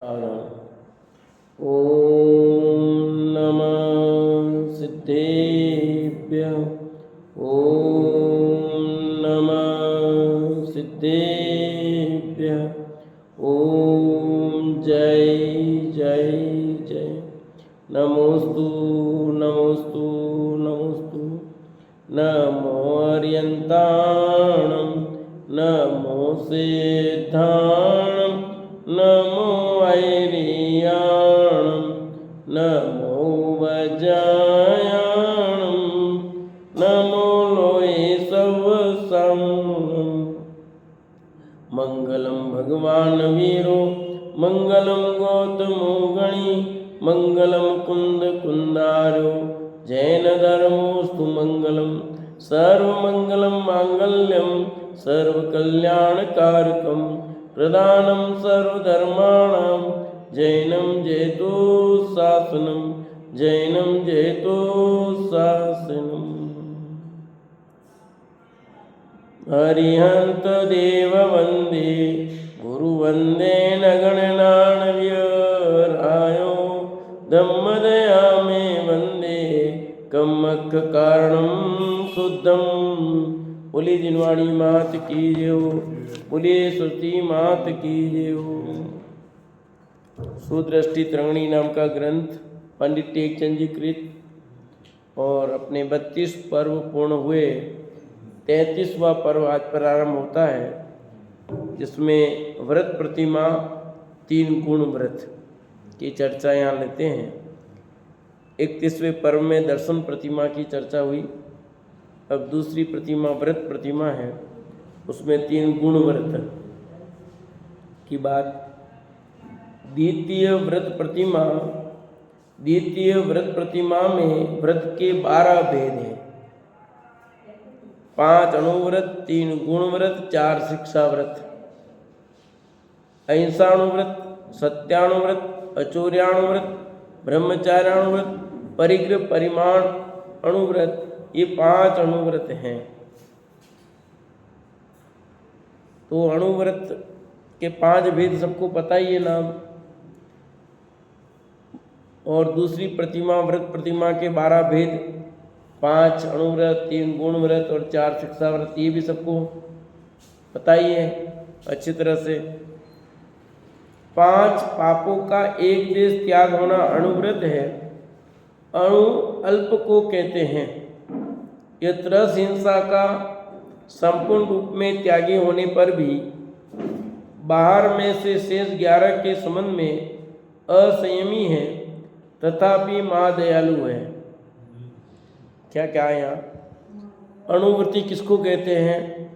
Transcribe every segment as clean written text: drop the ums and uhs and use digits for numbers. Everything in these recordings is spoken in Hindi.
ॐ नमः सिद्धेभ्यः। ॐ नमः सिद्धेभ्यः। ॐ जय जय जय। नमोस्तु नमोस्तु नमोस्तु। नमो अर्यन्ताणं नमो सिद्धाणं नमो ऐरियाणं नमो वज्रायाणं नमो लोये सवसाणं। मंगलम भगवान वीरो मंगलम गौतमो गणी मंगलम कुंद कुंदारो जैन धर्मोस्तु मंगलम सर्वमंगलम मांगल्यम सर्वकल्याणकारकम प्रदानं सर्वधर्माणां जैनं जयतु शासनं जैनं जयतु शासनम्। हरिहंत देव वंदे गुरु वंदे नगणनाण्यरायो धम्मदया मे वंदे कम्मख कारणं शुद्धं। बोलिए जिनवाणी मात की जय, बोलिए सरस्वती मात की जय। सुदृष्टि तरंगिणी नाम का ग्रंथ पंडित टेकचंद जी कृत और अपने 32 पर्व पूर्ण हुए 33वां पर्व आज प्रारंभ होता है, जिसमें व्रत प्रतिमा 3 गुण व्रत की चर्चा यहाँ लेते हैं। 31वें पर्व में दर्शन प्रतिमा की चर्चा हुई। अब दूसरी प्रतिमा व्रत प्रतिमा है, उसमें 3 गुण व्रत की बात। द्वितीय व्रत प्रतिमा में व्रत के 12 भेद हैं। 5 अणुव्रत, 3 गुण व्रत, 4 शिक्षा व्रत, अहिंसाणुव्रत, सत्याणुव्रत, अचौर्याणुव्रत, ब्रह्मचार्याणुव्रत, परिग्रह परिमाण अणुव्रत, ये 5 अणुव्रत हैं। तो अणुव्रत के 5 भेद सबको पता ही है नाम। और दूसरी प्रतिमा व्रत प्रतिमा के 12 भेद, 5 अणुव्रत, 3 गुण व्रत और 4 शिक्षा व्रत, ये भी सबको पता ही है अच्छी तरह से। 5 पापों का एक देश त्याग होना अणुव्रत है। अणु अल्प को कहते हैं। यह त्रस हिंसा का संपूर्ण रूप में त्यागी होने पर भी बाहर में से शेष 11 के संबंध में असंयमी है, तथापि माँ दयालु है। क्या क्या है यहाँ? अणुव्रति किसको कहते हैं?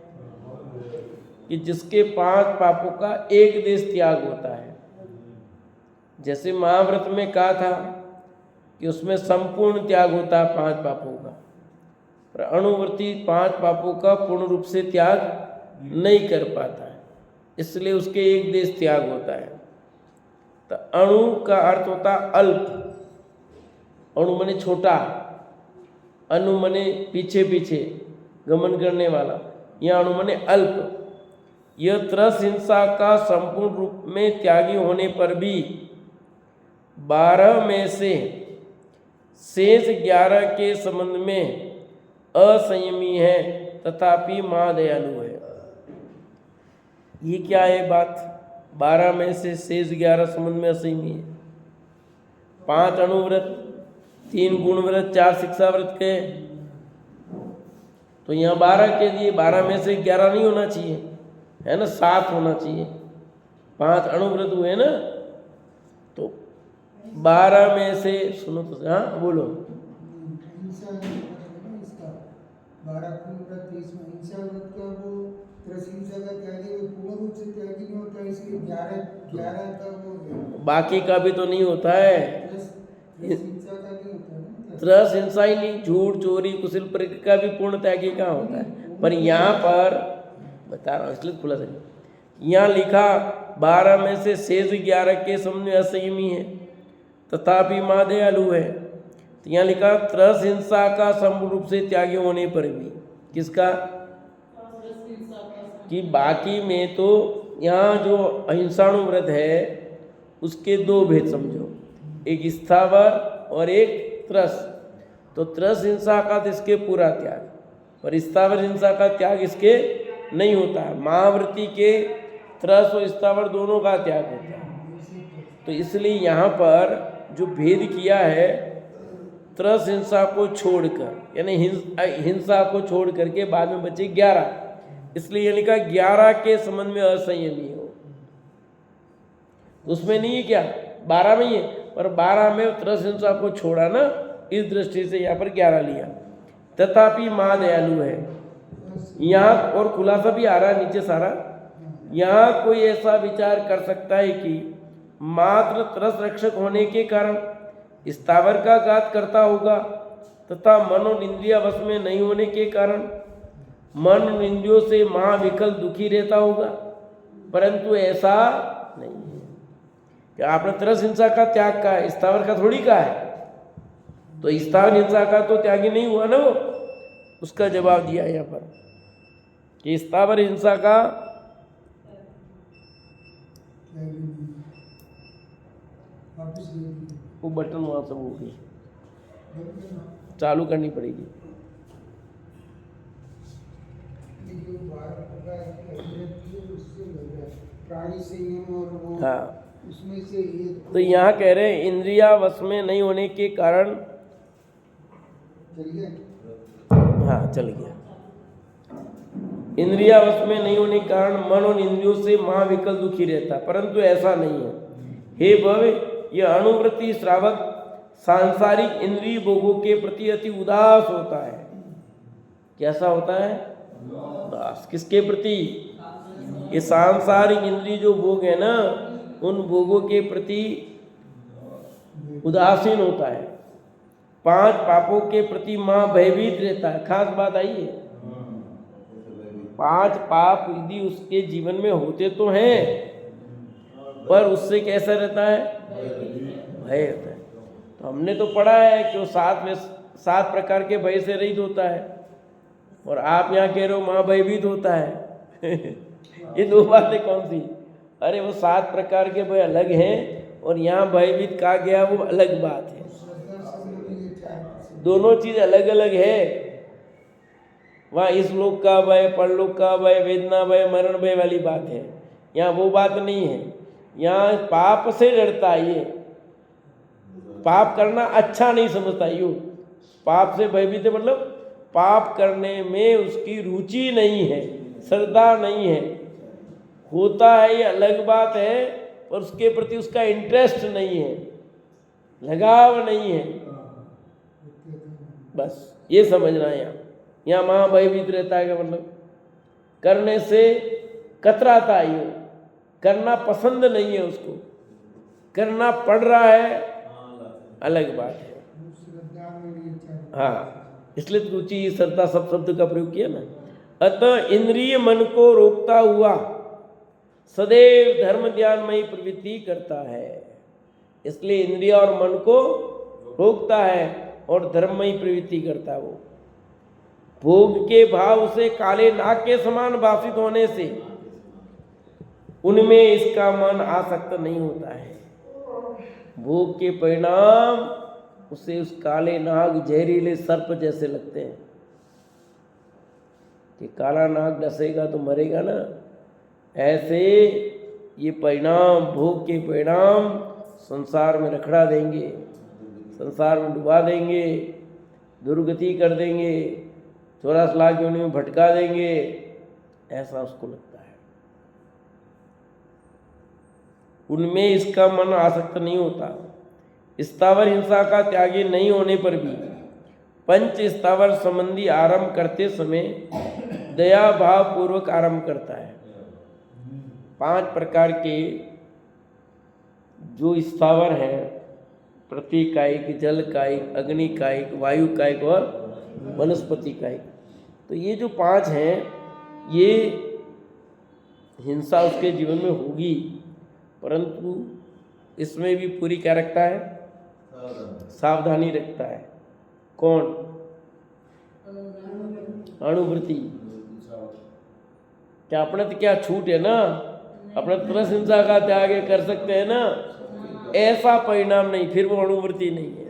कि जिसके 5 पापों का एक देश त्याग होता है। जैसे महाव्रत में कहा था कि उसमें संपूर्ण त्याग होता है 5 पापों का, पर अणुव्रति 5 पापों का पूर्ण रूप से त्याग नहीं कर पाता है, इसलिए उसके एक देश त्याग होता है। तो अणु का अर्थ होता अल्प। अणु मने छोटा, अनु मने पीछे पीछे गमन करने वाला, यह अणु मने अल्प। यह त्रस हिंसा का संपूर्ण रूप में त्यागी होने पर भी 12 में से शेष 11 के संबंध में असंयमी है, तथापि माँ दयालु है। ये क्या है बात? 12 में से शेष 11 संबंध में असंयमी है। 5 अणुव्रत, 3 गुण व्रत, 4 शिक्षा व्रत के, तो यहाँ 12 के दिए। 12 में से 11 नहीं होना चाहिए, है ना, 7 होना चाहिए। 5 अणुव्रत हुए ना, तो 12 में से सुनो तो, हाँ बोलो। 12 व्रत इसमें हिंसा व्रत का वो त्रस हिंसा का त्यागी वो पूर्ण रूप से त्यागी नहीं होता, इसलिए 11 का वो बाकी का भी तो नहीं होता है। त्रस हिंसा का नहीं होता ना। त्रस हिंसा ही नहीं, झूठ चोरी कुशल प्रकृति का भी पूर्ण त्यागी कहाँ होता है? पर यहाँ पर बता रहा हूँ इसलिए खुला से यहाँ लिखा 12 में से शेष 11 के संबंध में असंयमी है, तथापि माँ दयालु है। तो यहाँ लिखा त्रस हिंसा का संपूर्ण रूप से त्यागी होने पर भी, किसका? कि बाकी में तो यहाँ जो अहिंसाणु व्रत है उसके दो भेद समझो, एक स्थावर और एक त्रस। तो त्रस हिंसा का तो इसके पूरा त्याग, पर स्थावर हिंसा का त्याग इसके नहीं होता है। महावृत्ति के त्रस और स्थावर दोनों का त्याग होता है। तो इसलिए यहाँ पर जो भेद किया है, त्रस हिंसा को छोड़कर, यानी हिंसा को छोड़ करके बाद में बचे 11, इसलिए यानी का 11 के संबंध में असंयमी हो। उसमें नहीं है क्या, 12 में ही है, पर 12 में त्रस हिंसा को छोड़ा ना, इस दृष्टि से यहाँ पर 11 लिया। तथापि माँ दयालु है, यहाँ और खुलासा भी आ रहा है नीचे सारा। यहाँ कोई ऐसा विचार कर सकता है कि मात्र त्रस रक्षक होने के कारण स्थावर का घात करता होगा, तथा मन और इंद्रिया वश में नहीं होने के कारण मन और इंद्रियों से महाविकल दुखी रहता होगा, परंतु ऐसा नहीं है कि आपने त्रस हिंसा का त्याग का, स्थावर का थोड़ी कहा है। तो स्थावर हिंसा का तो त्यागी नहीं हुआ ना वो, उसका जवाब दिया यहाँ पर कि स्थावर हिंसा का वो बटन वहाँ से हो गई, चालू करनी पड़ेगी। हाँ, उसमें से तो यहाँ कह रहे हैं इंद्रिया वश में नहीं होने के कारण, हाँ चल गया, इंद्रिया वश में नहीं होने के कारण मन और इंद्रियों से महाविकल दुखी रहता, परंतु ऐसा नहीं है। हे भव, यह अनुवृत्ति श्रावक सांसारिक इंद्रिय भोगों के प्रति अति उदास होता है। कैसा होता है? उदास। किसके प्रति? ये सांसारिक इंद्रिय जो भोग है ना, उन भोगों के प्रति उदासीन होता है। 5 पापों के प्रति मां भयभीत रहता है। खास बात आई है, 5 पाप यदि उसके जीवन में होते तो हैं, पर उससे कैसा रहता है? भय रहता है। तो हमने तो पढ़ा है कि वो 7 प्रकार के भय से रहित होता है, और आप यहाँ कह रहे हो मां भयभीत होता है। ये दो बातें कौन सी? अरे वो 7 प्रकार के भय अलग हैं, और यहाँ भयभीत कहा गया वो अलग बात है। दोनों चीज अलग अलग है। वहाँ इस लोक का भय, परलोक का भय, वेदना भय, मरण भय वाली बात है। यहाँ वो बात नहीं है। यहाँ पाप से डरता है, ये पाप करना अच्छा नहीं समझता। यू पाप से भयभीत मतलब पाप करने में उसकी रुचि नहीं है, श्रद्धा नहीं है। होता है ये अलग बात है, पर उसके प्रति उसका इंटरेस्ट नहीं है, लगाव नहीं है। बस ये समझना है। यहाँ मां भयभीत रहता है का मतलब करने से कतराता है, ये करना पसंद नहीं है, उसको करना पड़ रहा है, अलग बात है। हाँ, इसलिए रुचि श्रद्धा सब शब्द का प्रयोग किया ना। अतः इंद्रिय मन को रोकता हुआ सदैव धर्म ध्यानमयी प्रवृत्ति करता है। इसलिए इंद्रिय और मन को रोकता है और धर्ममयी प्रवृत्ति करता है। वो भोग के भाव से काले नाग के समान भाषित होने से उनमें इसका मन आसक्त नहीं होता है। भोग के परिणाम उसे उस काले नाग, जहरीले सर्प जैसे लगते हैं कि काला नाग डसेगा तो मरेगा ना। ऐसे ये परिणाम, भोग के परिणाम संसार में रखड़ा देंगे, संसार में डुबा देंगे, दुर्गति कर देंगे, 84 लाख योनि में भटका देंगे, ऐसा उसको लगता है। उनमें इसका मन आसक्त नहीं होता। स्थावर हिंसा का त्यागी नहीं होने पर भी पंच स्थावर संबंधी आरंभ करते समय दया भाव पूर्वक आरंभ करता है। 5 प्रकार के जो स्थावर हैं, पृथ्वी कायिक, जल कायिक, अग्नि कायिक, वायु कायिक और वनस्पति कायिक, तो ये जो 5 हैं, ये हिंसा उसके जीवन में होगी, परंतु इसमें भी पूरी क्या रखता है? सावधानी रखता है। कौन? अनुवृत्ति। क्या अपने तो क्या छूट है ना, अपने त्रस हिंसा का त्याग कर सकते हैं ना, ऐसा परिणाम नहीं, फिर वो अणुवृत्ति नहीं है।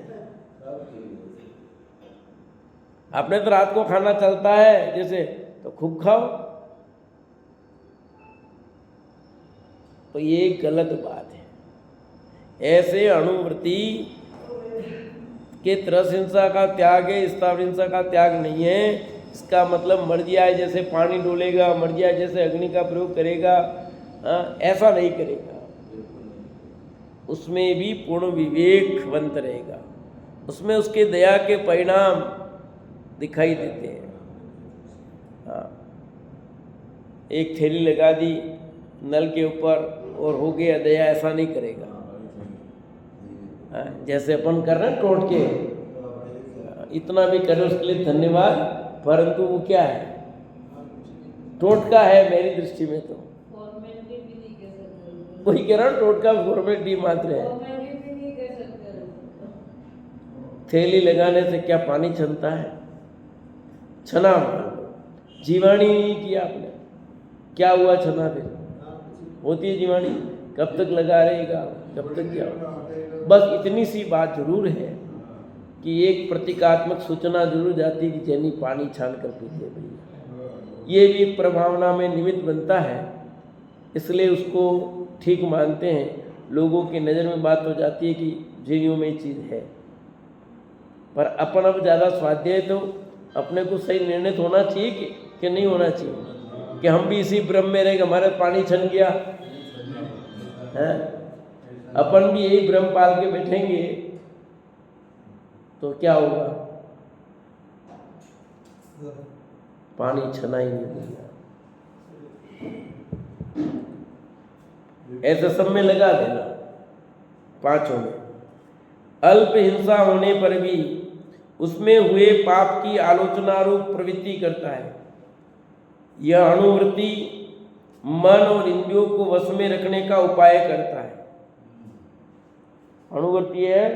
आपने तो रात को खाना चलता है जैसे, तो खूब खाओ, तो ये गलत बात है। ऐसे अणुवृत्ति के त्रस हिंसा का त्याग है, स्थावर हिंसा का त्याग नहीं है। इसका मतलब मर्जी आए जैसे पानी डोलेगा, मर्जी आए जैसे अग्नि का प्रयोग करेगा, ऐसा नहीं करेगा। उसमें भी पूर्ण विवेकवंत रहेगा, उसमें उसके दया के परिणाम दिखाई देते हैं। हाँ, एक थैली लगा दी नल के ऊपर और हो गया दया, ऐसा नहीं करेगा। जैसे अपन कर रहे हैं टोट के, इतना भी करे उसके लिए धन्यवाद, परंतु वो क्या है, टोटका है मेरी दृष्टि में। तो वही कह रहा हूँ, टोटका फॉर्मेलिटी मात्र है। थैली लगाने से क्या पानी छनता है? छना मान लो, जीवाणी नहीं किया आपने, क्या हुआ छना? फिर होती है जीवाणी, कब तक लगा रहेगा, कब तक क्या होगा? बस इतनी सी बात जरूर है कि एक प्रतीकात्मक सूचना जरूर जाती है कि जैनी पानी छान कर पीते भैया, ये भी एक प्रभावना में निमित्त बनता है, इसलिए उसको ठीक मानते हैं। लोगों की नज़र में बात हो जाती है कि जैनियों में ये चीज़ है, पर अपन अब ज़्यादा स्वाध्याय, तो अपने को सही निर्णय होना चाहिए कि नहीं होना चाहिए कि हम भी इसी भ्रम में रहेंगे, हमारे पानी छन गया है, अपन भी यही भ्रम पाल के बैठेंगे तो क्या होगा? पानी छना ही नहीं देगा। ऐसे सब में लगा देना, पांचों में। अल्प हिंसा होने पर भी उसमें हुए पाप की आलोचना रूप प्रवृत्ति करता है। यह अणुवृत्ति मन और इंद्रियों को वश में रखने का उपाय करता है। अणुवृत्ति है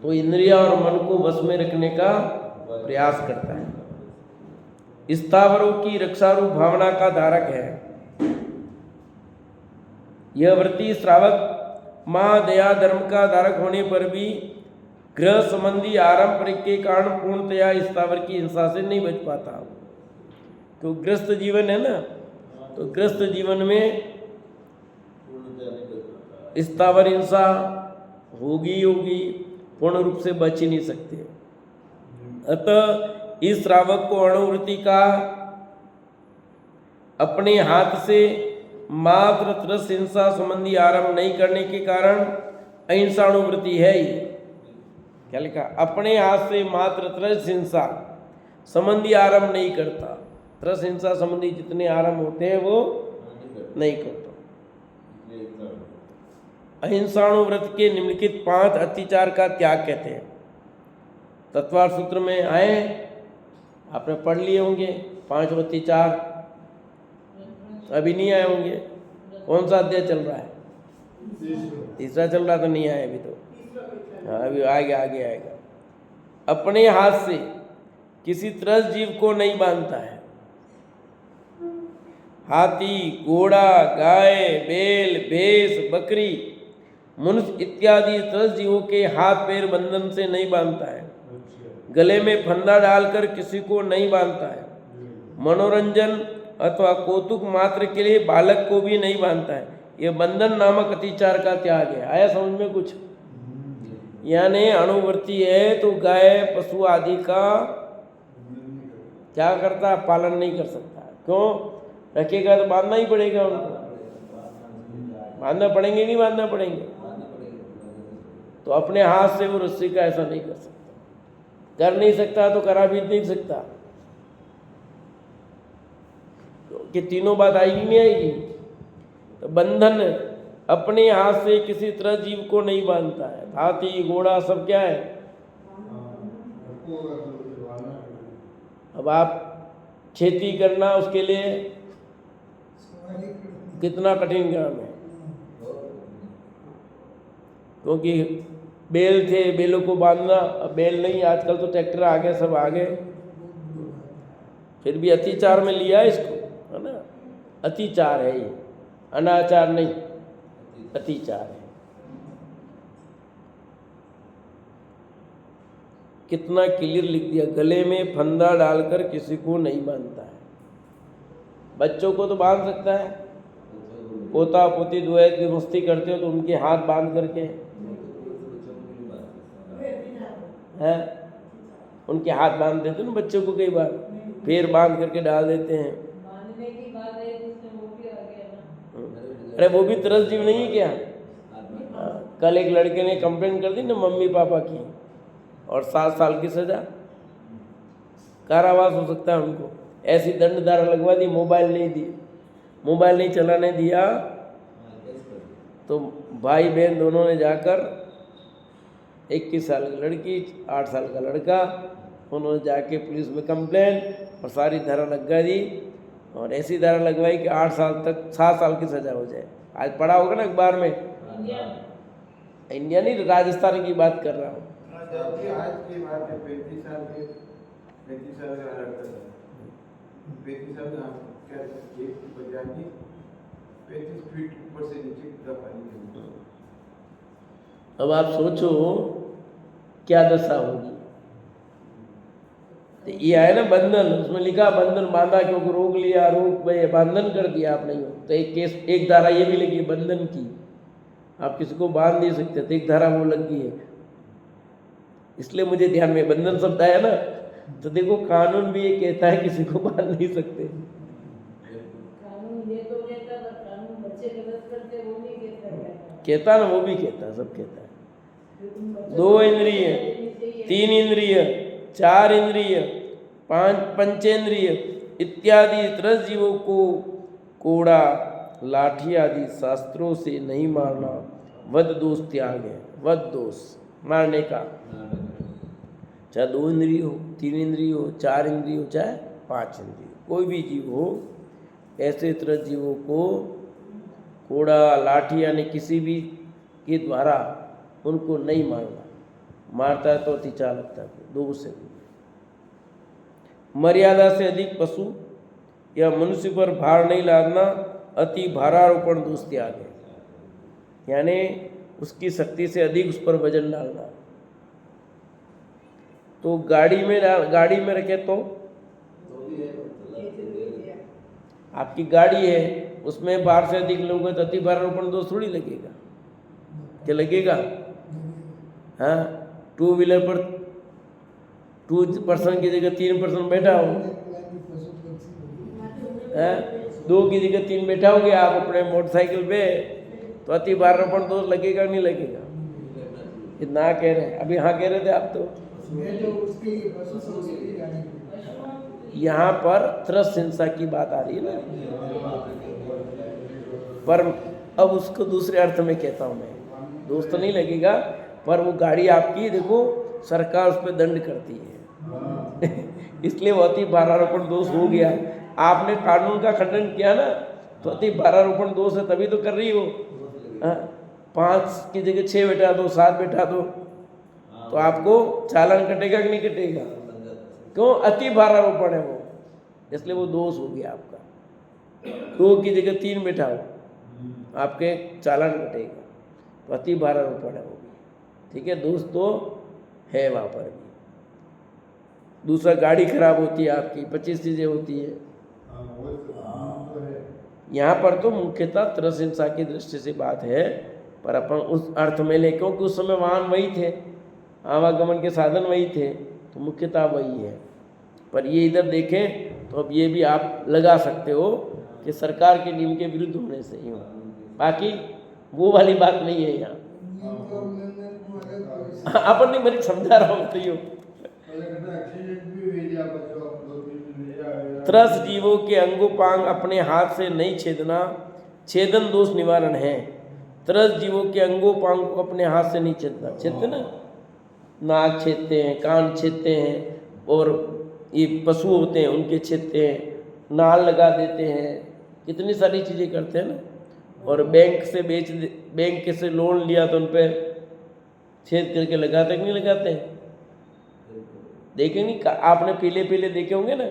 तो इंद्रिया और मन को वश में रखने का प्रयास करता है। स्थावरों की रक्षारूप भावना का धारक है। यह वृत्ति श्रावक महादया धर्म का धारक होने पर भी ग्रह संबंधी आरंपरिक के कारण पूर्णतया स्थावर की हिंसा से नहीं बच पाता। तो ग्रस्त जीवन है ना, तो ग्रस्त जीवन में स्थावर हिंसा होगी, पूर्ण रूप से बच ही नहीं सकते। अतः इस श्रावक को अणुवृत्ति का अपने हाथ से मात्र त्रस हिंसा संबंधी आरंभ नहीं करने के कारण अहिंसा अणुवृत्ति है ही। क्या लिखा? अपने हाथ से मात्र त्रस हिंसा संबंधी आरंभ नहीं करता। त्रस हिंसा संबंधी जितने आरंभ होते हैं वो नहीं करता। अहिंसाणुव्रत के निम्नलिखित 5 अत्याचार का त्याग कहते हैं। तत्वार्थ सूत्र में आए, आपने पढ़ लिए होंगे 5 अत्याचार, अभी नहीं आए होंगे। कौन सा अध्याय चल रहा है? तीसरा चल रहा, तो नहीं आया अभी तो। हाँ, अभी आगे आएगा। अपने हाथ से किसी त्रस जीव को नहीं बांधता है। हाथी, घोड़ा, गाय, बैल, भैंस, बकरी, मनुष्य इत्यादि त्रस जीवों के हाथ पैर बंधन से नहीं बांधता है। गले में फंदा डालकर किसी को नहीं बांधता है। मनोरंजन अथवा कौतुक मात्र के लिए बालक को भी नहीं बांधता है। यह बंधन नामक अतिचार का त्याग है। आया समझ में कुछ? यानी अणुवृत्ति है तो गाय पशु आदि का क्या करता? पालन नहीं कर सकता। क्यों? रखेगा तो बांधना ही पड़ेगा उनको। बांधना पड़ेंगे, नहीं बांधना पड़ेंगे? तो अपने हाथ से वो रस्सी का ऐसा नहीं कर सकता। कर नहीं सकता तो करा भी नहीं सकता। तो कि तीनों बात आएगी नहीं आएगी? तो बंधन अपने हाथ से किसी तरह जीव को नहीं बांधता है। हाथी, घोड़ा सब क्या है? अब आप खेती करना, उसके लिए कितना कठिन काम है। क्योंकि बैल थे, बैलों को बांधना, अब बैल नहीं, आजकल तो ट्रैक्टर आ गए, सब आ गए। फिर भी अतिचार में लिया इसको, है ना? अतिचार है ये, अनाचार नहीं। अतिचार है। कितना क्लियर लिख दिया, गले में फंदा डालकर किसी को नहीं बांधता है। बच्चों को तो बांध सकता है, पोता पोती दुआ की मस्ती करते हो तो उनके हाथ बांध करके हैं, उनके हाथ बांध देते ना बच्चों को, कई बार फिर बांध करके डाल देते हैं। बांधने की बात है, उसमें वो भी आ गया ना। अरे वो भी तरस जीव नहीं है क्या? कल एक लड़के ने कंप्लेंट कर दी ना मम्मी पापा की, और 7 साल की सजा, कारावास हो सकता है उनको। ऐसी दंड धारा लगवा दी, मोबाइल नहीं दी, मोबाइल नहीं चलाने दिया, तो भाई बहन दोनों ने जाकर 21 साल की लड़की 8 साल का लड़का, उन्होंने जाके पुलिस में कंप्लेंट और सारी धारा लगवा दी, और ऐसी धारा लगवाई कि 8 साल तक 7 साल की सजा हो जाए। आज पढ़ा होगा ना अखबार में, इंडिया नहीं राजस्थान की बात कर रहा हूँ। आज की बात है, 35 साल का लड़का था, 35 साल का, क्या एक की बजानी 35 फीट ऊपर से नीचे कूदा पानी में। अब आप सोचो क्या दशा होगी। तो ये है ना बंधन, उसमें लिखा बंधन बांधा क्योंकि रोक लिया, रोक भाई बंधन कर दिया आपने। तो एक केस, एक धारा ये भी लगी बंधन की, आप किसी को बांध नहीं सकते, तो एक धारा वो लग गई है। इसलिए मुझे ध्यान में बंधन शब्द आया ना, तो देखो कानून भी ये कहता है किसी को बांध नहीं सकते। कानून ये तो कहता है, कानून बच्चे गलत करते वो नहीं कहता। कहता ना, वो भी कहता, सब कहता है। 2 इंद्रिय, 3 इंद्रिय, 4 इंद्रिय, 5 पंचेंद्रिय इत्यादि तरस जीवों को कोड़ा लाठी आदि शास्त्रों से नहीं मारना वध दोष त्याग है। वध दोष मारने का, चाहे 2 इंद्रिय हो, 3 इंद्रिय हो, 4 इंद्रिय हो, चाहे 5 इंद्रिय, कोई भी जीव हो, ऐसे तरह जीवों को कोड़ा लाठी यानी किसी भी के द्वारा उनको नहीं मारना। मारता है तो अतिचार लगता है, दोष है। मर्यादा से अधिक पशु या मनुष्य पर भार नहीं लादना अति भारारोपण दोष त्याग है, यानी उसकी शक्ति से अधिक उस पर वजन डालना। तो गाड़ी में रखे तो आपकी गाड़ी है, उसमें भार से अधिक लोगे तो अति भारारोपण दोष थोड़ी लगेगा, क्या लगेगा? हाँ, 2 व्हीलर पर 2 पर्सन की जगह 3 पर्सन बैठा हो, 2 की जगह 3 बैठा होगे आप अपने मोटरसाइकिल पे, तो अति भारारोपण दोष लगेगा नहीं लगेगा? इतना कह रहे हैं, अभी हाँ कह रहे थे आप। तो यहाँ पर त्रस हिंसा की बात आ रही है ना, पर अब उसको दूसरे अर्थ में कहता हूँ मैं, दोस्त तो नहीं लगेगा, पर वो गाड़ी आपकी, देखो सरकार उस पर दंड करती है इसलिए वो अति भारारोपण दोष हो गया। आपने कानून का खंडन किया ना, तो अति भारारोपण दोष है, तभी तो कर रही हो। 5 की जगह 6 बैठा दो, 7 बैठा दो, तो आपको चालान कटेगा कि नहीं कटेगा? क्यों? अति भारारोपण है वो, इसलिए वो दोष हो गया आपका। 2 की जगह 3 बैठा हो, आपके चालान कटेगा, तो अति भारारोपण है वो भी, ठीक है, दोष तो है वहाँ पर भी। दूसरा, गाड़ी खराब होती है आपकी, 25 चीज़ें होती है। यहाँ पर तो मुख्यतः त्रस हिंसा की दृष्टि से बात है, पर अपन उस अर्थ में ले, क्योंकि उस समय वाहन वही थे, आवागमन के साधन वही थे, तो मुख्यतः वही है। पर ये इधर देखें तो अब ये भी आप लगा सकते हो कि सरकार के नियम के विरुद्ध होने से ही हो, बाकी वो वाली बात नहीं है यहाँ। अपन नहीं, मेरी समझा रहा हूँ तो त्रस जीवों के अंगोपांग अपने हाथ से नहीं छेदना छेदन दोष निवारण है। त्रस जीवों के अंगोपांग को अपने हाथ से नहीं छेदना, छेदते ना, नाक छेदते हैं, कान छेदते हैं, और ये पशु होते हैं उनके छेदते हैं, नाल लगा देते हैं, कितनी सारी चीज़ें करते हैं ना। और बैंक से लोन लिया तो उन पर छेद करके लगाते कि नहीं लगाते हैं? देखे नहीं, आपने पीले देखे होंगे ना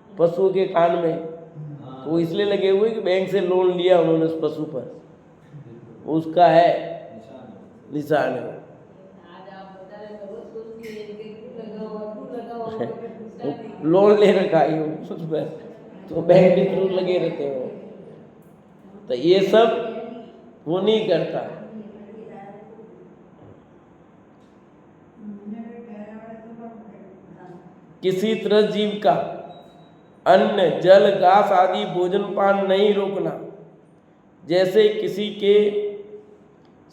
पशुओं के कान में, तो वो इसलिए लगे हुए कि बैंक से लोन लिया उन्होंने उस पशु पर, उसका है निशान है। आज आप बता रहे हैं, रोज सोचती है कि क्यों लगा हुआ, क्यों लगा हुआ, कभी पूछा नहीं। लोन ले रखा है उसमें, तो बैंक के थ्रू लगे रहते हो। तो ये सब वो नहीं करता। किसी तरह जीव का अन्न जल घास आदि भोजन पान नहीं रोकना। जैसे किसी के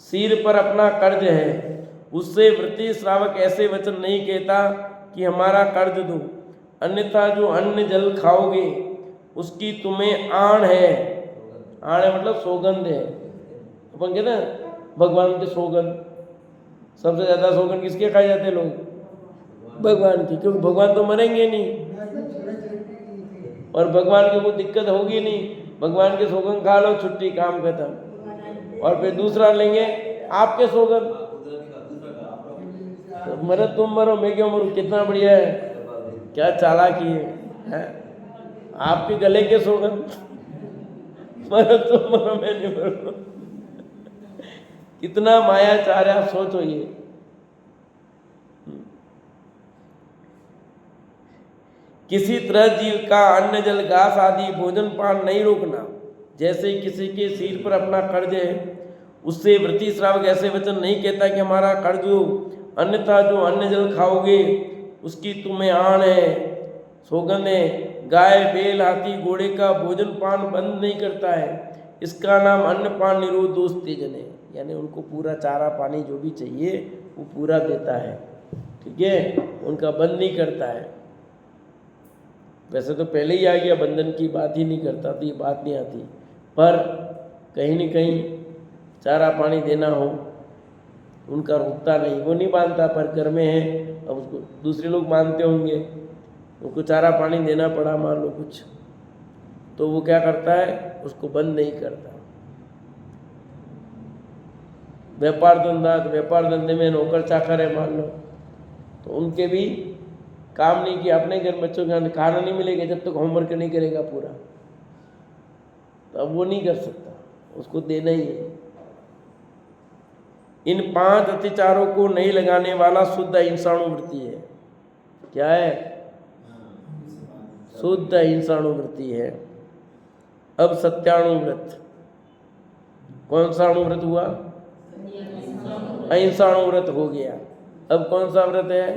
सिर पर अपना कर्ज है, उससे वृत्ति श्रावक ऐसे वचन नहीं कहता कि हमारा कर्ज दो, अन्यथा जो अन्न जल खाओगे उसकी तुम्हें आण है। आण है मतलब सौगंध है। अपन कहते हैं भगवान के सौगंध, सबसे ज्यादा सौगंध किसके खाए जाते हैं लोग? भगवान की, क्योंकि भगवान तो मरेंगे नहीं और भगवान की कोई दिक्कत होगी नहीं। भगवान के सौगंध खा लो, छुट्टी, काम खत्म। और फिर दूसरा लेंगे आपके सौगंध, तो मरो तुम मरो, मैं क्यों मरूं, कितना बढ़िया है, क्या चालाकी है? आपके गले के सौगंध, मरो तुम मरो, मैं नहीं मरूं। कितना मायाचार है, आप सोचो ये। किसी तरह जीव का अन्न जल घास आदि भोजन पान नहीं रोकना। जैसे किसी के सिर पर अपना कर्ज है, उससे वृत्ति श्रावक ऐसे वचन नहीं कहता कि हमारा कर्ज हो, अन्यथा जो अन्न जल खाओगे उसकी तुम्हें आण है, सौगंध है। गाय बैल हाथी घोड़े का भोजन पान बंद नहीं करता है, इसका नाम अन्न पान निरोध दोष तेजन है। यानी उनको पूरा चारा पानी जो भी चाहिए वो पूरा देता है, ठीक है, उनका बंद नहीं करता है। वैसे तो पहले ही आ गया, बंधन की बात ही नहीं करता, तो ये बात नहीं आती, पर कहीं न कहीं चारा पानी देना हो उनका रुकता नहीं, वो नहीं मानता, पर घर में है, अब उसको दूसरे लोग मानते होंगे, उनको चारा पानी देना पड़ा मान लो कुछ, तो वो क्या करता है, उसको बंद नहीं करता। व्यापार धंधा, तो व्यापार धंधे में नौकर चाकर है मान लो, तो उनके भी काम नहीं किया, अपने घर बच्चों का खाना नहीं मिलेगा जब तक होमवर्क नहीं करेगा पूरा, तो अब वो नहीं कर सकता, उसको देना ही है। इन 5 अत्याचारों को नहीं लगाने वाला शुद्ध अहिंसाणुवृत्ति है। क्या है? शुद्ध अहिंसाणुवृत्ति है। अब सत्याणुव्रत, कौन सा अणुव्रत हुआ? अहिंसाणुव्रत हो गया। अब कौन सा व्रत है?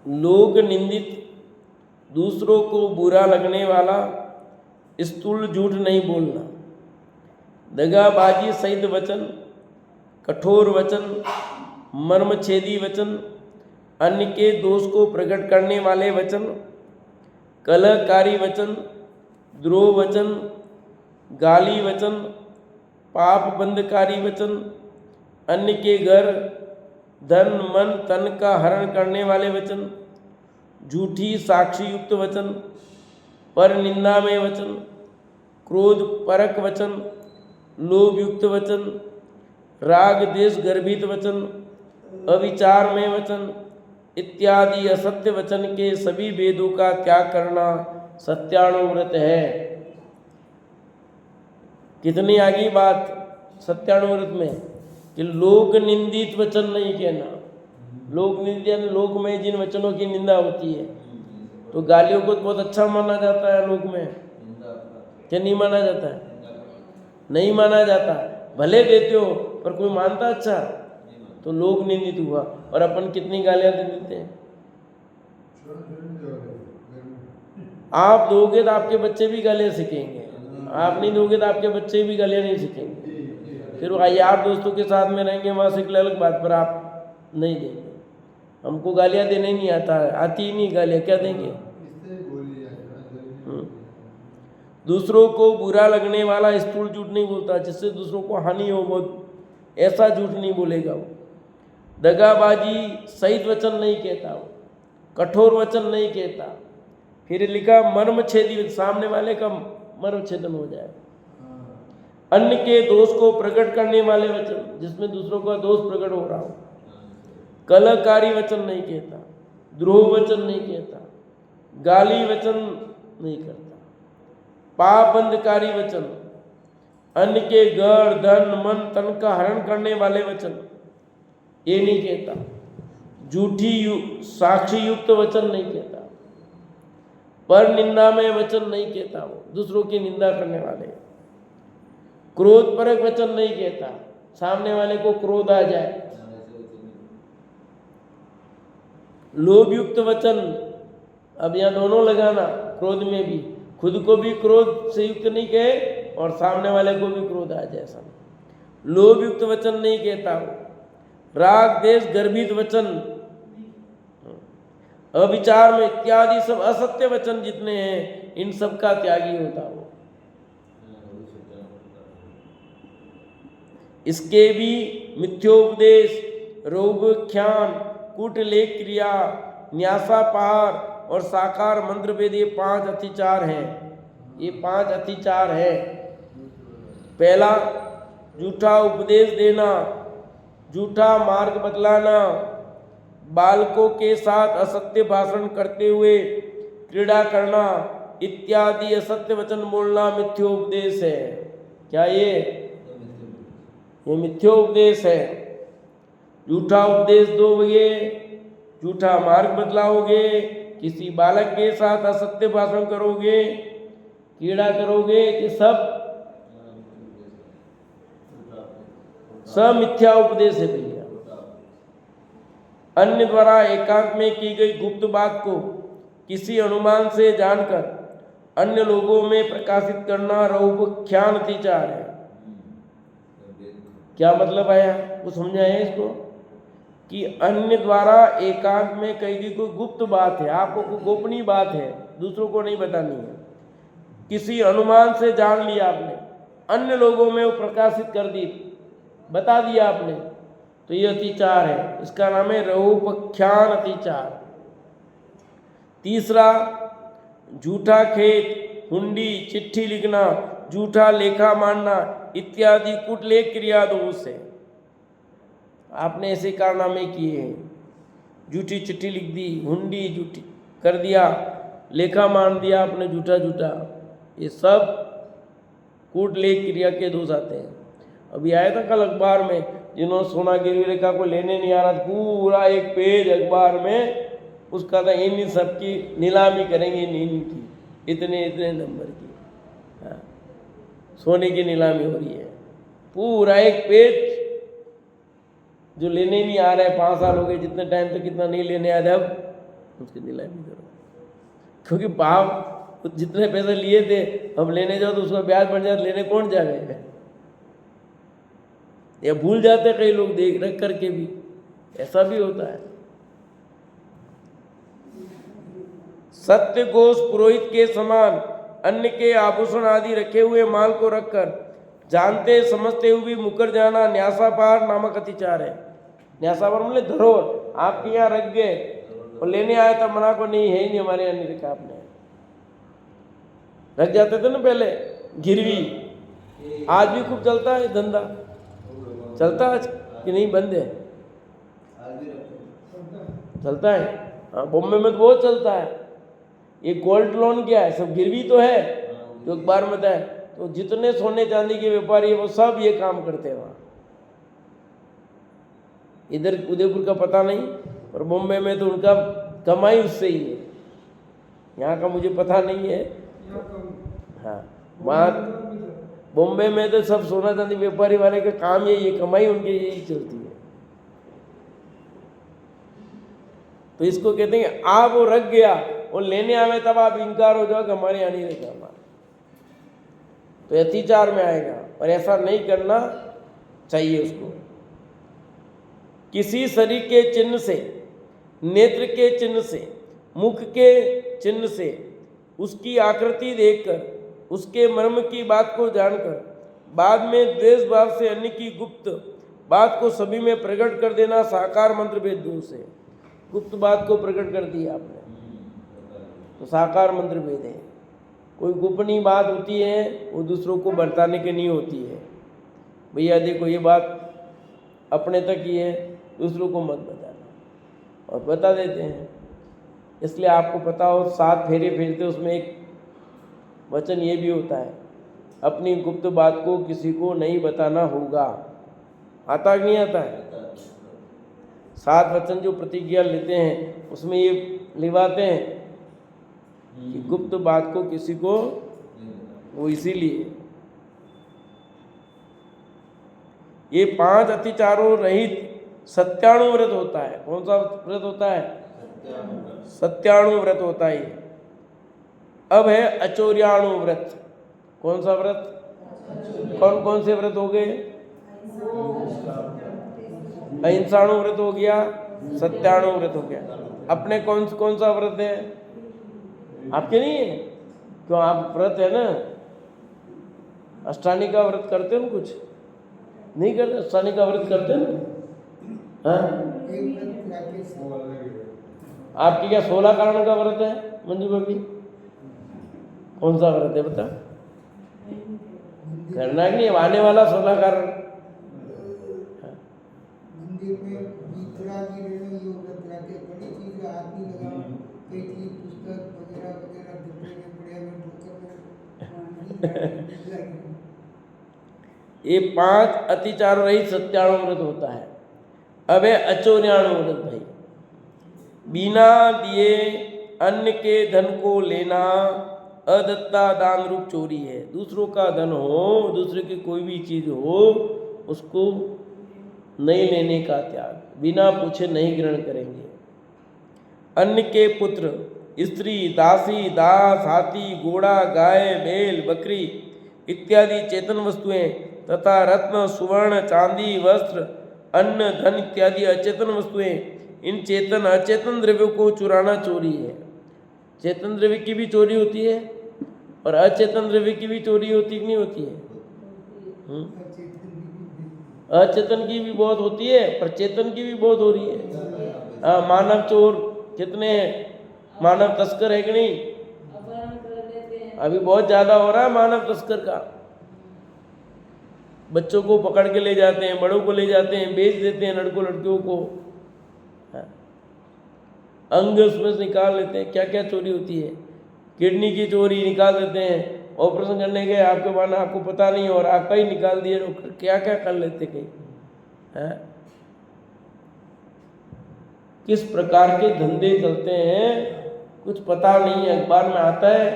लोक निंदित, दूसरों को बुरा लगने वाला स्थूल झूठ नहीं बोलना, दगाबाजी सहित वचन, कठोर वचन, मर्मछेदी वचन, अन्य के दोष को प्रकट करने वाले वचन, कलहकारी वचन, द्रोह वचन, गाली वचन, पाप बंधकारी वचन, अन्य के घर धन मन तन का हरण करने वाले वचन, झूठी साक्षी युक्त वचन, पर निंदा में वचन, क्रोध परक वचन, लोभ युक्त वचन, राग देश गर्भित वचन, अविचार में वचन इत्यादि असत्य वचन के सभी भेदों का त्याग करना सत्याणुव्रत है। कितनी आगे बात सत्याणुव्रत में कि लोक निंदित वचन नहीं कहना। लोक निंदन, लोक में जिन वचनों की निंदा होती है, तो गालियों को बहुत अच्छा माना जाता है लोक में, क्या नहीं माना जाता है? नहीं माना जाता, भले देते हो पर कोई मानता अच्छा, तो लोक निंदित हुआ। और अपन कितनी गालियां दे देते हैं। आप दोगे तो आपके बच्चे भी गालियां सीखेंगे, आप नहीं दोगे तो आपके बच्चे भी गालियां नहीं सीखेंगे। फिर वो यार दोस्तों के साथ में रहेंगे, वहाँ सीख ले अलग बात, पर आप नहीं देंगे। हमको गालियाँ देने ही नहीं आता है, आती ही नहीं गालियाँ, क्या देंगे? दूसरों को बुरा लगने वाला स्थूल झूठ नहीं बोलता, जिससे दूसरों को हानि हो, बहुत ऐसा झूठ नहीं बोलेगा वो। दगाबाजी सहित वचन नहीं कहता वो, कठोर वचन नहीं कहता। फिर लिखा मर्म छेदी, सामने वाले का मर्म छेदन हो जाए। अन्य के दोष को प्रकट करने वाले वचन, जिसमें दूसरों का दोष प्रकट हो रहा हो। कलहकारी वचन नहीं कहता, द्रोह वचन नहीं कहता, गाली वचन नहीं करता, पाप बंधकारी वचन, अन्य के गढ़ धन मन तन का हरण करने वाले वचन ये नहीं कहता। झूठी साक्षी युक्त वचन नहीं कहता। पर निंदा में वचन नहीं कहता। वो दूसरों की निंदा करने वाले। क्रोध परक वचन नहीं कहता, सामने वाले को क्रोध आ जाए। लोभ युक्त वचन, अब यहाँ दोनों लगाना, क्रोध में भी खुद को भी क्रोध से युक्त नहीं कहे और सामने वाले को भी क्रोध आ जाए। ऐसा लोभ युक्त वचन नहीं कहता। राग देश गर्भित वचन, अविचार में इत्यादि सब असत्य वचन जितने हैं इन सब का त्यागी होता हो। इसके भी मिथ्योपदेश, रोगख्यान, कुटलेख क्रिया, न्यासापार और साकार मंत्र भेद ये 5 अतिचार हैं। ये 5 अतिचार है। पहला, झूठा उपदेश देना, झूठा मार्ग बतलाना, बालकों के साथ असत्य भाषण करते हुए क्रीड़ा करना इत्यादि असत्य वचन बोलना मिथ्योपदेश है। क्या ये मिथ्योपदेश है। झूठा उपदेश दोगे, झूठा मार्ग बतलाओगे, किसी बालक के साथ असत्य भाषण करोगे, क्रीड़ा करोगे, कि सब मिथ्या उपदेश है भैया। अन्य द्वारा एकांत में की गई गुप्त बात को किसी अनुमान से जानकर अन्य लोगों में प्रकाशित करना रौपख्यान अतिचार है। क्या मतलब आया वो समझाए इसको कि अन्य द्वारा एकांत में कही गई कोई गुप्त बात है, आपको कोई गोपनीय बात है, दूसरों को नहीं बतानी है, किसी अनुमान से जान लिया आपने, अन्य लोगों में वो प्रकाशित कर दी, बता दिया आपने, तो ये अतिचार है। इसका नाम है रौपख्यान अतिचार। तीसरा, झूठा खेत, हुंडी, चिट्ठी लिखना, झूठा लेखा मानना इत्यादि कुटलेख क्रिया दोष है। आपने ऐसे कारनामे किए हैं, झूठी चिट्ठी लिख दी, हुंडी झूठी कर दिया, लेखा मान दिया आपने झूठा झूठा, ये सब कुटलेख क्रिया के दोष आते हैं। अभी आया था कल अखबार में, जिन्होंने सोना गिरवी रखा को लेने नहीं आ रहा, पूरा एक पेज अखबार में उसका था इन सबकी नीलामी करेंगे, इनकी इतने इतने नंबर की, हाँ, सोने की नीलामी हो रही है। पूरा एक पेज, जो लेने नहीं आ रहा है, 5 साल हो गए, जितने टाइम तक कितना नहीं लेने आ रहा, अब उसकी नीलामी करो। क्योंकि भाव जितने पैसे लिए थे अब लेने जाओ तो उसका ब्याज बढ़ जाए, लेने कौन जाएगा? या भूल जाते कई लोग देख रख करके भी, ऐसा भी होता है। सत्य घोष पुरोहित के समान अन्य के आभूषण आदि रखे हुए माल को रखकर जानते समझते हुए भी मुकर जाना न्यासापार नामक अतिचार है। न्यासापार मतलब धरोहर, आपके यहाँ रख गए और लेने आए तब मना को नहीं है ही नहीं, हमारे यहाँ नहीं रखा आपने, रख जाते थे ना पहले गिरवी। आज भी खूब चलता है धंधा, चलता है कि नहीं? बंद है? चलता है, हाँ, बॉम्बे में तो बहुत चलता है। ये गोल्ड लोन क्या है, सब गिरवी तो है, जो अखबार में है। तो जितने सोने चांदी के व्यापारी है वो सब ये काम करते हैं वहाँ। इधर उदयपुर का पता नहीं, और बॉम्बे में तो उनका कमाई उससे ही है, यहाँ का मुझे पता नहीं है। हाँ, वहाँ बॉम्बे में तो सब सोना चांदी व्यापारी वाले का काम यही है, कमाई उनकी यही चलती है। तो इसको कहते हैं आप वो रख गया और लेने आवे तब आप इनकार हो जाओ कि हमारे यहाँ नहीं रखा हमारा, तो अतिचार में आएगा, और ऐसा नहीं करना चाहिए उसको। किसी शरीर के चिन्ह से, नेत्र के चिन्ह से, मुख के चिन्ह से, उसकी आकृति देखकर, उसके मर्म की बात को जानकर बाद में द्वेष भाव से अन्य की गुप्त बात को सभी में प्रकट कर देना साकार मंत्र भेद दोष है। गुप्त बात को प्रकट कर दिया आपने तो साकार मंत्र भेद है। कोई गोपनीय बात होती है वो दूसरों को बताने की नहीं होती है। भैया देखो ये बात अपने तक ही है, दूसरों को मत बताना, और बता देते हैं। इसलिए आपको पता हो 7 फेरे फेरते उसमें एक वचन ये भी होता है अपनी गुप्त बात को किसी को नहीं बताना होगा। आता कि नहीं आता है? 7 वचन जो प्रतिज्ञा लेते हैं उसमें ये लिखवाते हैं कि गुप्त बात को किसी को, वो इसीलिए ये 5 अतिचारों रहित सत्याणु व्रत होता है। कौन सा व्रत होता है? सत्याणु व्रत होता है ये। अब है अचौर्याणु व्रत। कौन सा व्रत? कौन कौन से व्रत हो गए? अहिंसाणु व्रत हो गया, सत्याणु व्रत हो गया। अपने कौन कौन सा व्रत है? आपके नहीं है? क्यों, आप व्रत है ना? अष्टानी का व्रत करते हो? कुछ नहीं करते? अष्टानी का व्रत करते ना? हाँ, आपके क्या 16 कारण का व्रत है मंजू भाभी? कौन सा व्रत है बता? करना कि नहीं? आने वाला 16 कारण। मंदिर में वितरागी रहने योग व्रत रखे, बड़ी चीजें हाथ नहीं लगाओ, कई चीज पुस्तक वगैरह वगैरह जब पड़े में ठोकर ये 5 अतिचार रहित सत्याणु व्रत होता है। अब है अचौर्याणु व्रत भाई। बिना दिए अन्य के धन को लेना अदत्ता दान रूप चोरी है। दूसरों का धन हो, दूसरे की कोई भी चीज हो, उसको नहीं लेने का त्याग, बिना पूछे नहीं ग्रहण करेंगे। अन्य के पुत्र, स्त्री, दासी, दास, हाथी, घोड़ा, गाय, बैल, बकरी इत्यादि चेतन वस्तुएं तथा रत्न, सुवर्ण, चांदी, वस्त्र, अन्न, धन इत्यादि अचेतन वस्तुएं, इन चेतन अचेतन द्रव्यों को चुराना चोरी है। चेतन द्रव्य की भी चोरी होती है और अचेतन द्रव्य की भी चोरी होती कि नहीं होती है? अचेतन की भी बहुत होती है पर चेतन की भी बहुत हो रही है। हाँ, मानव चोर कितने हैं? मानव तस्कर है कि नहीं? अभी बहुत ज्यादा हो रहा है मानव तस्कर का। बच्चों को पकड़ के ले जाते हैं, बड़ों को ले जाते हैं, बेच देते हैं लड़कों लड़कियों को। हाँ, अंग उसमें से निकाल लेते हैं। क्या क्या चोरी होती है? किडनी की चोरी निकाल देते हैं। ऑपरेशन करने गए, आपके माना आपको पता नहीं और आपका ही निकाल दिए डॉक्टर। क्या क्या कर लेते कहीं। हैं, किस प्रकार के धंधे चलते हैं कुछ पता नहीं है। अखबार में आता है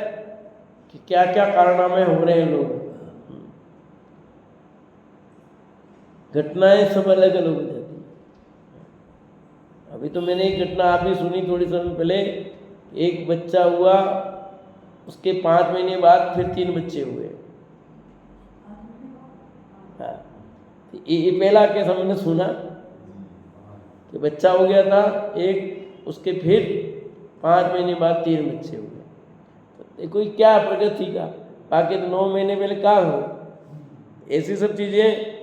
कि क्या क्या कारनामे हो रहे हैं। लोग घटनाएं सब अलग अलग हो जाती है। अभी तो मैंने एक घटना आप ही सुनी थोड़ी समय पहले। एक बच्चा हुआ, उसके 5 महीने बाद फिर 3 बच्चे हुए। हाँ, ये पहला केस हमने सुना कि बच्चा हो गया था एक, उसके फिर 5 महीने बाद 3 बच्चे हुए। तो देखो ये क्या प्रगति का। बाकी तो 9 महीने पहले कहाँ हो। ऐसी सब चीजें।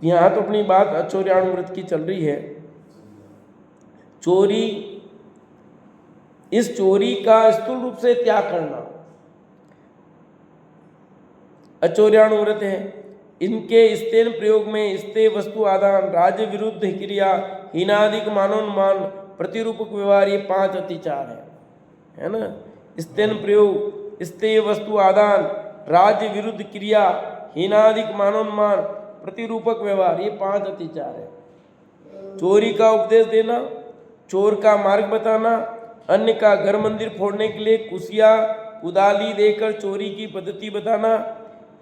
यहाँ तो अपनी बात अचौर्याणु व्रत की चल रही है। चोरी, इस चोरी का स्थूल रूप से त्याग करना अचौर्याणु व्रत है। इनके स्तेन प्रयोग में स्ते वस्तु आदान, राज्य विरुद्ध क्रिया, हीनादिक मानोन्मान, प्रतिरूपक व्यवहार, ये 5 अतिचार है ना। स्तेन प्रयोग, स्ते वस्तु आदान, राज्य विरुद्ध क्रिया, हीनादिक मानोन्मान, प्रतिरूपक व्यवहार, ये 5 अतिचार है। चोरी का उपदेश देना, चोर का मार्ग बताना, अन्य का घर मंदिर फोड़ने के लिए कुसिया कुदाली देकर चोरी की पद्धति बताना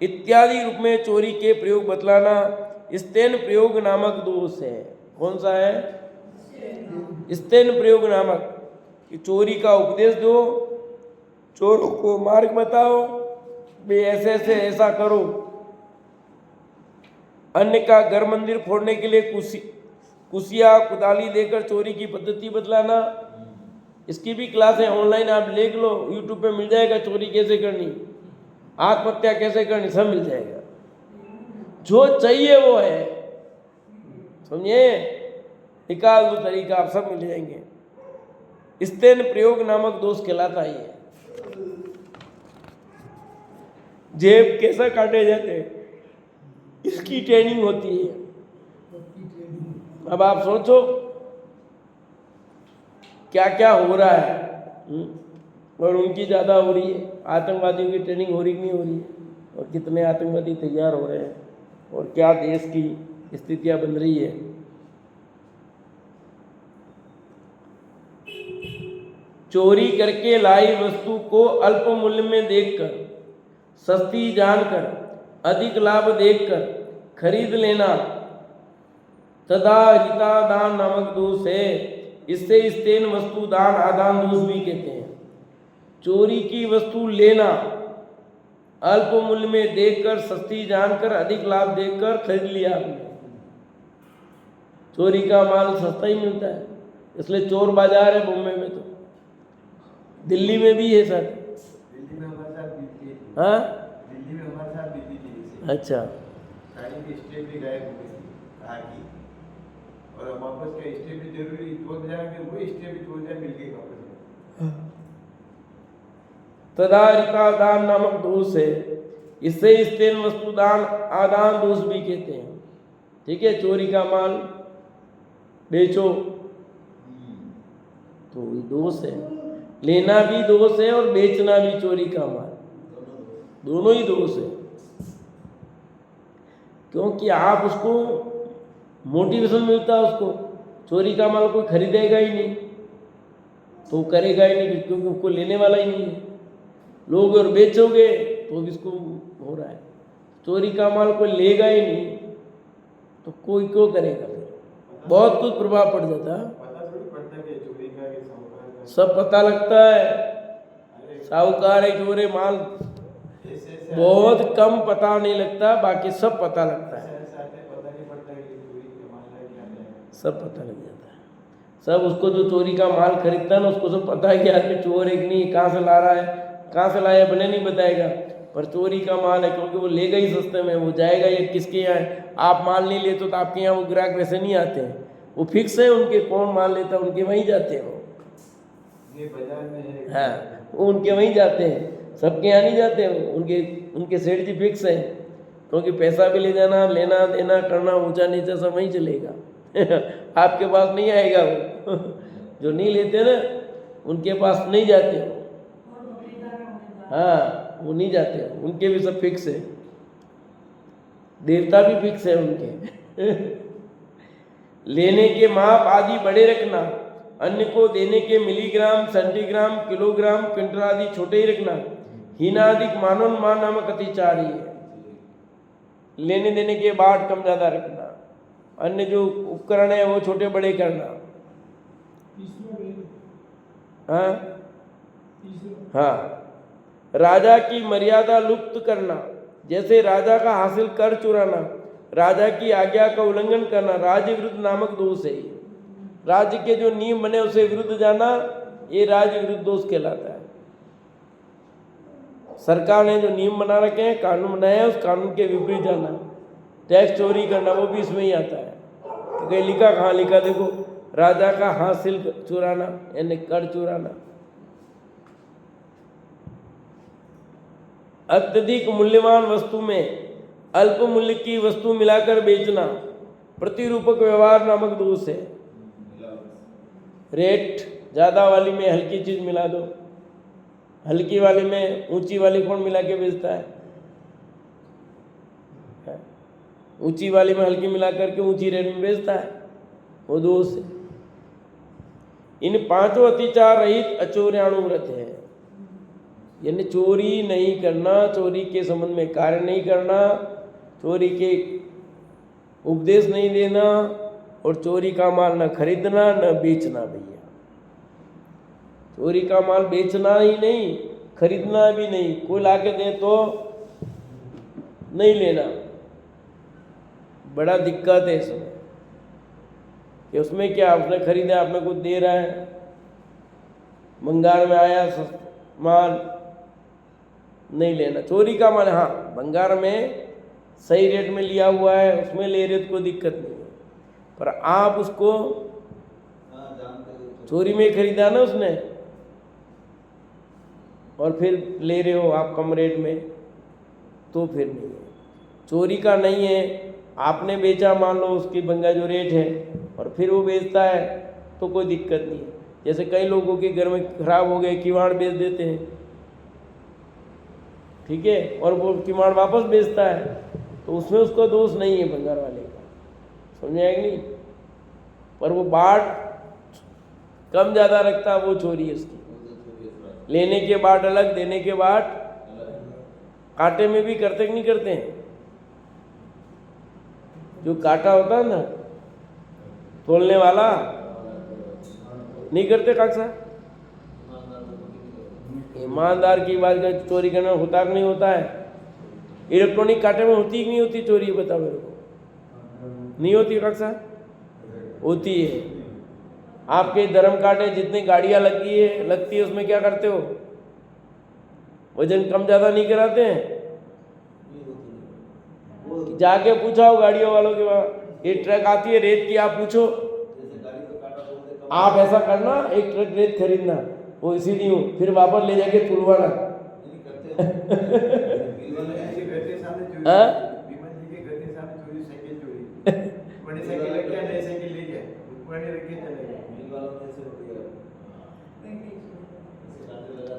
इत्यादि रूप में चोरी के प्रयोग बतलाना स्तेन प्रयोग नामक दोष है। कौन सा है? स्तेन प्रयोग नामक। कि चोरी का उपदेश दो, चोरों को मार्ग बताओ, वे ऐसे ऐसे ऐसा करो। अन्य का घर मंदिर फोड़ने के लिए कुसिया कुदाली देकर चोरी की पद्धति बतलाना। इसकी भी क्लास है ऑनलाइन, आप देख लो, यूट्यूब पे मिल जाएगा। चोरी कैसे करनी, आत्महत्या कैसे करनी, सब मिल जाएगा। जो चाहिए वो है, समझे। निकाल दो तरीका, आप सब मिल जाएंगे। स्तेन प्रयोग नामक दोष कहलाता है। जेब कैसे काटे जाते हैं, इसकी ट्रेनिंग होती है। अब आप सोचो क्या क्या हो रहा है और उनकी ज्यादा हो रही है। आतंकवादियों की ट्रेनिंग हो रही कि नहीं हो रही है, और कितने आतंकवादी तैयार हो रहे हैं, और क्या देश की स्थितियां बन रही है। चोरी करके लाई वस्तु को अल्प मूल्य में देखकर, सस्ती जानकर, अधिक लाभ देखकर खरीद लेना तदा हिता दान नामक दोष है। इससे स्तेन वस्तु दान आदान दोष भी कहते हैं। चोरी की वस्तु लेना, अल्प मूल्य में देखकर, सस्ती जानकर, अधिक लाभ देखकर खरीद लिया आपने। चोरी का माल सस्ता ही मिलता है, इसलिए चोर बाजार है बॉम्बे में, तो दिल्ली में भी है सर। दिल्ली में हमारे साथ बीती थी। हाँ, दिल्ली में हमारे साथ बीती थी जैसे। अच्छा, गाड़ी की स्टेप भी गायब हो गई थी कार की, और अब वापस का स्टेप भी जरूरी छोड़ जाएंगे, वो स्टेप भी छोड़ जाए, मिल गई वापस। तदारिता दान नामक दोष है। इससे स्तेन वस्तु दान आदान दोष भी कहते हैं। ठीक है, चोरी का माल बेचो तो ये दोष है, लेना भी दोष है और बेचना भी चोरी का माल, दोनों ही दोष है। क्योंकि आप उसको मोटिवेशन मिलता है, उसको चोरी का माल कोई खरीदेगा ही नहीं तो करेगा ही नहीं, क्योंकि उसको लेने वाला ही नहीं है। लोग और बेचोगे तो भी इसको हो रहा है, चोरी का माल कोई लेगा ही नहीं तो कोई क्यों करेगा, फिर बहुत कुछ प्रभाव पड़ जाता है। पता थोड़ी पड़ता कि चोरी का कि साहूकार का। सब पता लगता है, साहूकार है चोर है, माल ऐसे बहुत कम पता नहीं लगता, बाकी सब पता लगता है, पता नहीं पड़ता कि चोरी का माल है क्या है। सब पता लग जाता है। सब उसको जो चोरी का माल खरीदता है ना, उसको सब पता है कि आदमी चोर है कि नहीं, कहाँ से ला रहा है, कहाँ से लाया भले नहीं बताएगा, पर चोरी का माल है, क्योंकि वो लेगा ही सस्ते में, वो जाएगा ये किसके यहाँ है। आप माल नहीं लेते तो आपके यहाँ वो ग्राहक वैसे नहीं आते हैं, वो फिक्स है उनके, कौन माल लेता है उनके वहीं जाते हैं वो। ये बाजार में है। हाँ, वो उनके वहीं जाते हैं, सबके यहाँ नहीं जाते हैं, उनके सेठ जी फिक्स हैं, क्योंकि पैसा भी ले जाना, लेना देना करना, ऊंचा नीचा सब वहीं चलेगा। आपके पास नहीं आएगा वो। जो नहीं लेते ना उनके पास नहीं जाते हो। हाँ, वो नहीं जाते, उनके भी सब फिक्स है, देवता भी फिक्स है उनके। लेने के माप आदि बड़े रखना, अन्य को देने के मिलीग्राम, सेंटीग्राम, किलोग्राम, क्विंटल आदि छोटे ही रखना। हीनाधिक मानोन्मान नामक अतिचारी है। लेने देने के बाद कम ज़्यादा रखना, अन्य जो उपकरण है वो छोटे बड़े करना। हाँ हाँ, राजा की मर्यादा लुप्त करना, जैसे राजा का हासिल कर चुराना, राजा की आज्ञा का उल्लंघन करना, राज्य विरुद्ध नामक दोष है। राज्य के जो नियम बने उसे विरुद्ध जाना, ये राज्य विरुद्ध दोष कहलाता है। सरकार ने जो नियम बना रखे हैं, कानून बनाया है, उस कानून के विपरीत जाना, टैक्स चोरी करना, वो भी इसमें ही आता है। तो कहीं लिखा, कहाँ लिखा देखो, राजा का हासिल चुराना यानी कर चुराना। अत्यधिक मूल्यवान वस्तु में अल्प मूल्य की वस्तु मिलाकर बेचना, प्रतिरूपक व्यवहार नामक दोष है। रेट ज़्यादा वाली में हल्की चीज़ मिला दो, हल्की वाले में ऊंची वाली कौन मिला के बेचता है? ऊंची वाली में हल्की मिला करके ऊंची रेट में बेचता है, वो दोष है। इन पांचों अतिचार रहित अचौर्याणु व्रत है, यानी चोरी नहीं करना, चोरी के संबंध में कार्य नहीं करना, चोरी के उपदेश नहीं देना, और चोरी का माल न खरीदना न बेचना। भैया चोरी का माल बेचना ही नहीं, खरीदना भी नहीं, कोई लाके दे तो नहीं लेना। बड़ा दिक्कत है इसमें कि उसमें क्या, उसने खरीदा, आपने कुछ दे रहा है, भंगार में आया माल, नहीं लेना। चोरी का माल हाँ भंगार में सही रेट में लिया हुआ है, उसमें ले रहे तो कोई दिक्कत नहीं है, पर आप उसको चोरी में खरीदा ना उसने, और फिर ले रहे हो आप कम रेट में, तो फिर नहीं है। चोरी का नहीं है, आपने बेचा, मान लो उसकी भंगा जो रेट है, और फिर वो बेचता है तो कोई दिक्कत नहीं है। जैसे कई लोगों के घर में खराब हो गए, किवाड़ बेच देते हैं, ठीक है, और वो किमाड़ वापस बेचता है, तो उसमें उसका दोष नहीं है भंगार वाले का, समझ आएगी नहीं। पर वो बाट कम ज़्यादा रखता है, वो चोरी है उसकी। लेने के बाट अलग, देने के बाट कांटे में भी करते कि नहीं करते हैं? जो कांटा होता है ना तोलने वाला, नहीं करते काका? ईमानदार की बात कर, चोरी करना होता कि नहीं होता है? इलेक्ट्रॉनिक कांटे में होती कि नहीं होती चोरी, बताओ मेरे को। नहीं होती काका? होती है। आपके धर्म कांटे जितनी गाड़ियां लगती है उसमें क्या करते हो? वजन कम ज़्यादा नहीं कराते हैं? जाके पूछा हो गाड़ियों वालों के वहाँ, ये ट्रक आती है रेत की, आप पूछो, आप ऐसा करना, एक ट्रक रेत खरीदना, वो इसीलिए हो, फिर वापस ले जाके तुलवाना।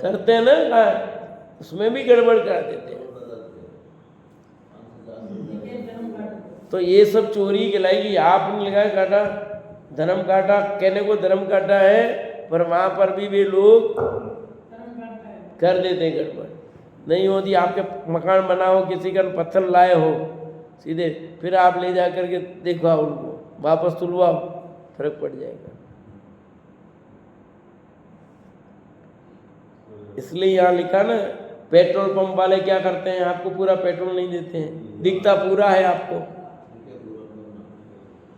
करते हैं ना, उसमें भी गड़बड़ कर देते हैं। तो ये सब चोरी कहलाएगी। आपने लगाया काटा, धर्म काटा, कहने को धर्म काटा है, पर वहाँ पर भी वे लोग कर देते गड़बड़। नहीं होती, आपके मकान बना हो, किसी का पत्थर लाए हो सीधे, फिर आप ले जा करके देखवाओ उनको, वापस तुलवाओ, फर्क पड़ जाएगा। इसलिए यहाँ लिखा ना, पेट्रोल पंप वाले क्या करते हैं, आपको पूरा पेट्रोल नहीं देते हैं, दिखता पूरा है आपको,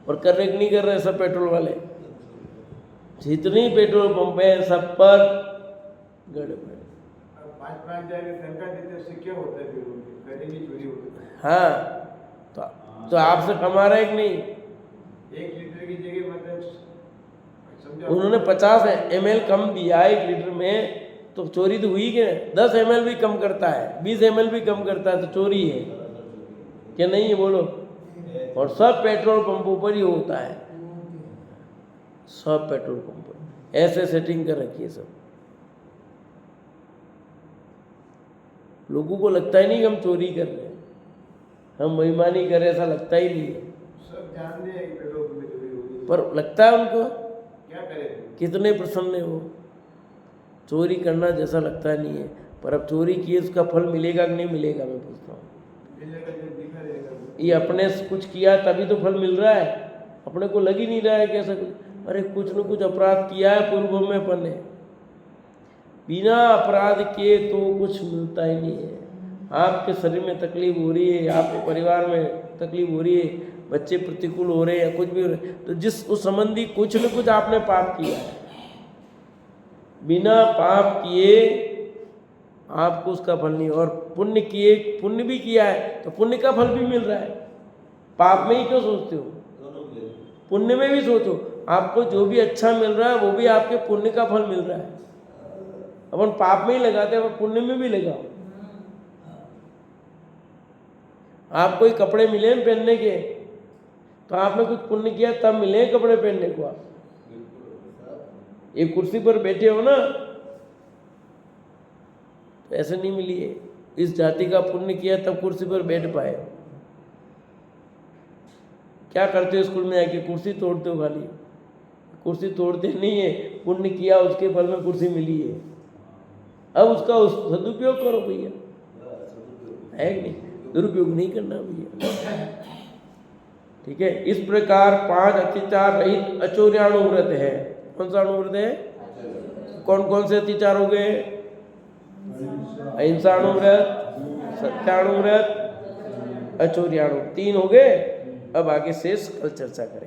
और कर रहे कि नहीं कर रहे सब पेट्रोल वाले? जितनी पेट्रोल पंप है सब पर गड़बड़। 5-5 जाएगा सरकार देते, उससे क्या होता है? फिर करेंगे चोरी होती है। हाँ, तो आपसे कमा रहे कि नहीं? 1 लीटर की जगह मतलब समझो उन्होंने 50 ml कम दिया 1 लीटर में, तो चोरी तो हुई क्या? 10 ml भी कम करता है, 20 ml भी कम करता है, तो चोरी है क्या? नहीं है, बोलो। और सब पेट्रोल पंपों पर ही होता है, सब पेट्रोल पंप पर ऐसे सेटिंग कर रखी है सब। लोगों को लगता ही नहीं कि हम चोरी कर रहे हैं, हम बेईमानी कर रहे हैं, ऐसा लगता ही नहीं है। सब जानते हैं कि पेट्रोल पंप में चोरी हो रही है, पर लगता है उनको, क्या करें? कितने प्रसन्न है वो। चोरी करना जैसा लगता नहीं है, पर अब चोरी किए उसका फल मिलेगा कि नहीं मिलेगा, मैं पूछता हूँ। मिलेगा जब दिखा रहेगा। ये अपने से कुछ किया तभी तो फल मिल रहा है, अपने को लग ही नहीं रहा है कैसा कुछ। अरे कुछ न कुछ अपराध किया है पूर्व में अपन ने, बिना अपराध किए तो कुछ मिलता ही नहीं है। आपके शरीर में तकलीफ हो रही है, आपके परिवार में तकलीफ हो रही है, बच्चे प्रतिकूल हो रहे हैं, कुछ भी हो रहे हैं, तो जिस उस संबंधी कुछ न कुछ आपने पाप किया है। बिना पाप किए आपको उसका फल नहीं, और पुण्य किए, पुण्य भी किया है तो पुण्य का फल भी मिल रहा है। पाप में ही क्यों सोचते हो? पुण्य में भी सोचो, आपको जो भी अच्छा मिल रहा है वो भी आपके पुण्य का फल मिल रहा है। अपन पाप में ही लगाते हैं, अपन पुण्य में भी लगाओ। आप कोई कपड़े मिले पहनने के, तो आपने कुछ पुण्य किया तब मिले कपड़े पहनने को। आप एक कुर्सी पर बैठे हो ना, तो ऐसे नहीं मिली है, इस जाति का पुण्य किया तब कुर्सी पर बैठ पाए। क्या करते हो स्कूल में आके? कुर्सी तोड़ते हो खाली। कुर्सी तोड़ते नहीं है, पुण्य किया उसके फल में कुर्सी मिली है। अब उसका सदुपयोग करो भैया, है कि नहीं? दुरुपयोग नहीं करना भैया, ठीक है। इस प्रकार 5 अत्याचार रहित अचौर्याणु व्रत है। कौन सा अणुव्रत है? कौन कौन से अत्याचार हो गए? अहिंसाणुव्रत, सत्याणुव्रत, अचौर्याणु, 3 हो गए। अब आगे शेष कल चर्चा करें।